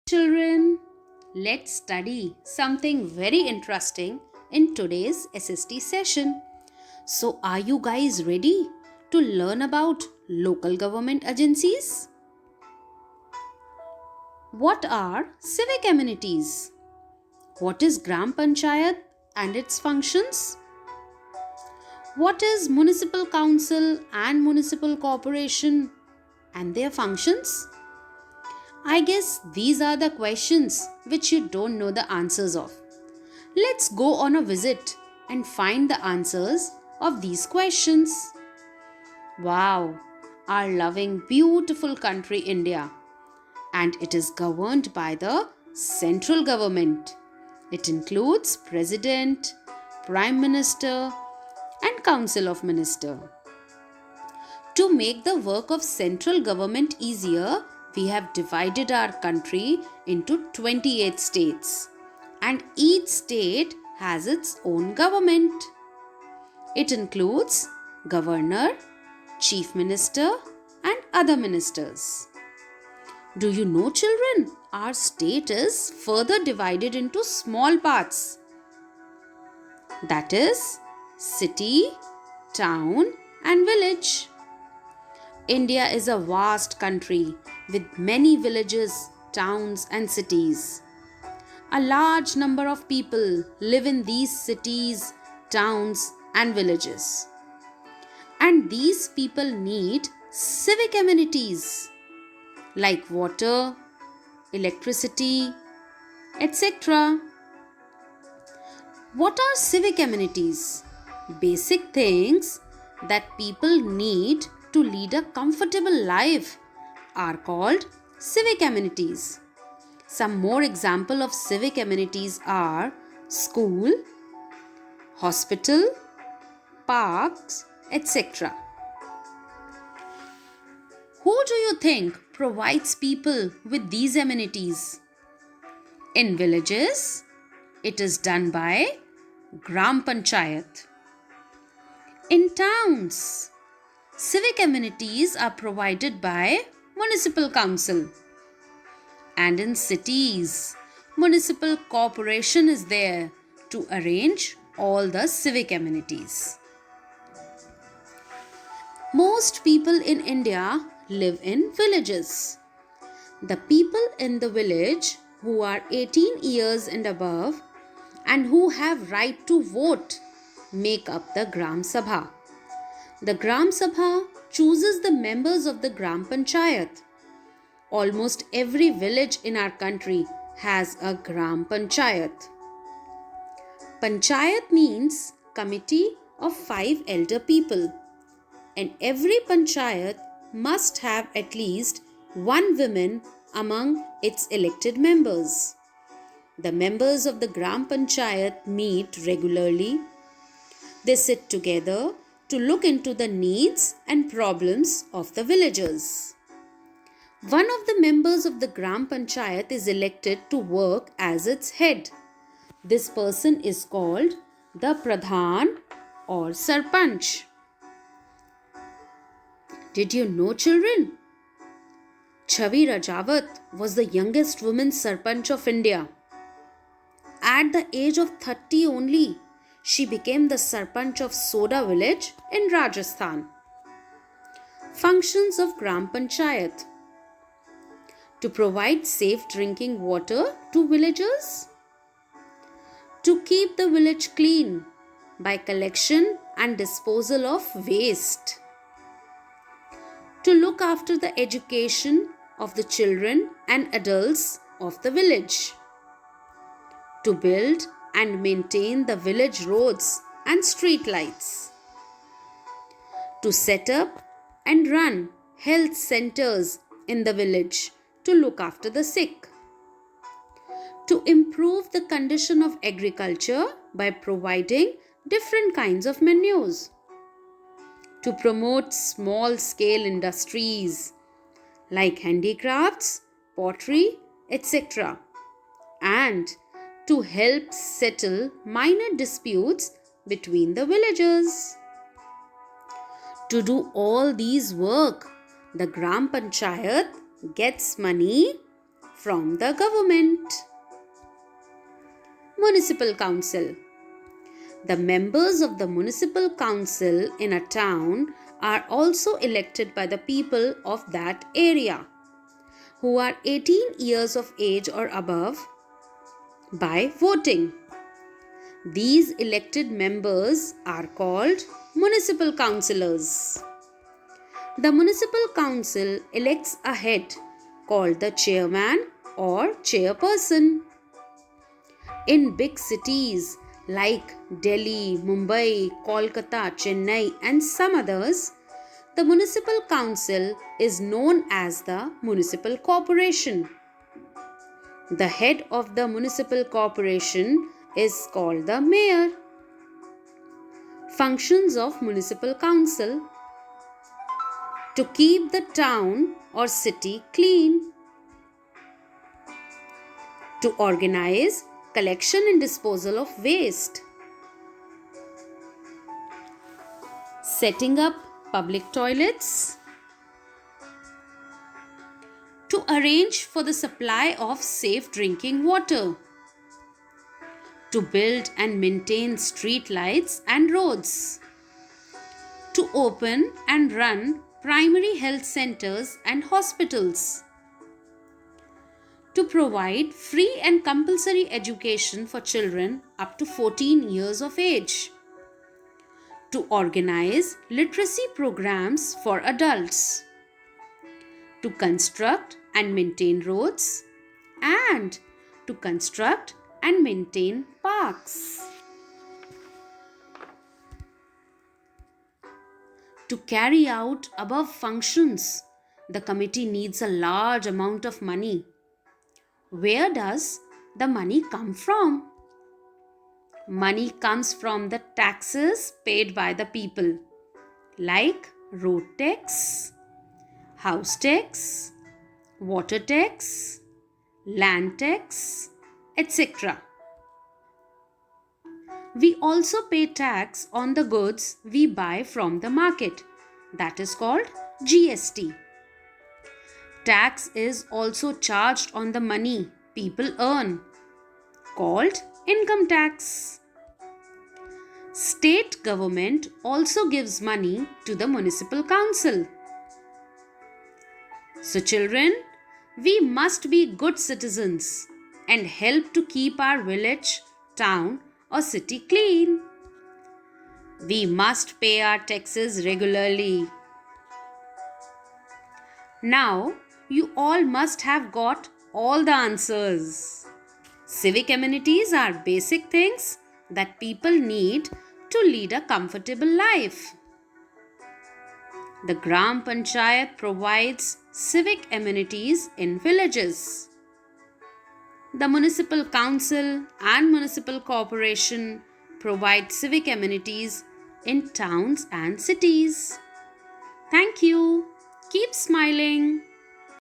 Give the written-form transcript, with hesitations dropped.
Children, let's study something very interesting in today's SST session. So, are you guys ready to learn about local government agencies? What are civic amenities? What is Gram Panchayat and its functions? What is municipal council and municipal corporation and their functions? I guess these are the questions which you don't know the answers of. Let's go on a visit and find the answers of these questions. Wow, our loving, beautiful country India, and it is governed by the central government. It includes President, Prime Minister, and Council of Ministers. To make the work of central government easier, we have divided our country into 28 states, and each state has its own government. It includes governor, chief minister, and other ministers. Do you know, children, our state is further divided into small parts. That is city, town, and village. India is a vast country with many villages, towns, and cities. A large number of people live in these cities, towns, and villages. And these people need civic amenities like water, electricity, etc. What are civic amenities? Basic things that people need to lead a comfortable life are called civic amenities. Some more examples of civic amenities are school, hospital, parks, etc. Who do you think provides people with these amenities? In villages, it is done by Gram Panchayat. In towns, civic amenities are provided by municipal council. And in cities, municipal corporation is there to arrange all the civic amenities. Most people in India live in villages. The people in the village who are 18 years and above and who have right to vote make up the Gram Sabha. The Gram Sabha chooses the members of the Gram Panchayat. Almost every village in our country has a Gram Panchayat. Panchayat means committee of 5 elder people. And every Panchayat must have at least one woman among its elected members. The members of the Gram Panchayat meet regularly. They sit together to look into the needs and problems of the villagers. One of the members of the Gram Panchayat is elected to work as its head. This person is called the Pradhan or Sarpanch. Did you know, children? Chhavi Rajawat was the youngest woman Sarpanch of India. At the age of 30 only, she became the Sarpanch of Soda village in Rajasthan. Functions of Gram Panchayat: to provide safe drinking water to villagers, to keep the village clean by collection and disposal of waste, to look after the education of the children and adults of the village, to build and maintain the village roads and street lights, to set up and run health centers in the village to look after the sick, to improve the condition of agriculture by providing different kinds of manures, to promote small scale industries like handicrafts, pottery, etc., and to help settle minor disputes between the villagers. To do all these work, the Gram Panchayat gets money from the government. Municipal Council. The members of the municipal council in a town are also elected by the people of that area, who are 18 years of age or above, by voting. These elected members are called municipal councillors. The municipal council elects a head called the chairman or chairperson. In big cities like Delhi, Mumbai, Kolkata, Chennai, and some others, the municipal council is known as the municipal corporation. The head of the municipal corporation is called the mayor. Functions of municipal council: to keep the town or city clean, to organize collection and disposal of waste, setting up public toilets, to arrange for the supply of safe drinking water, to build and maintain street lights and roads, to open and run primary health centers and hospitals, to provide free and compulsory education for children up to 14 years of age, to organize literacy programs for adults, to construct and maintain roads, and to construct and maintain parks. To carry out above functions, the committee needs a large amount of money. Where does the money come from? Money comes from the taxes paid by the people, like road tax, house tax, water tax, land tax, etc. We also pay tax on the goods we buy from the market. That is called GST. Tax is also charged on the money people earn, called income tax. State government also gives money to the municipal council. So children, we must be good citizens and help to keep our village, town or city clean. We must pay our taxes regularly. Now, you all must have got all the answers. Civic amenities are basic things that people need to lead a comfortable life. The Gram Panchayat provides civic amenities in villages. The municipal council and municipal corporation provide civic amenities in towns and cities. Thank you. Keep smiling.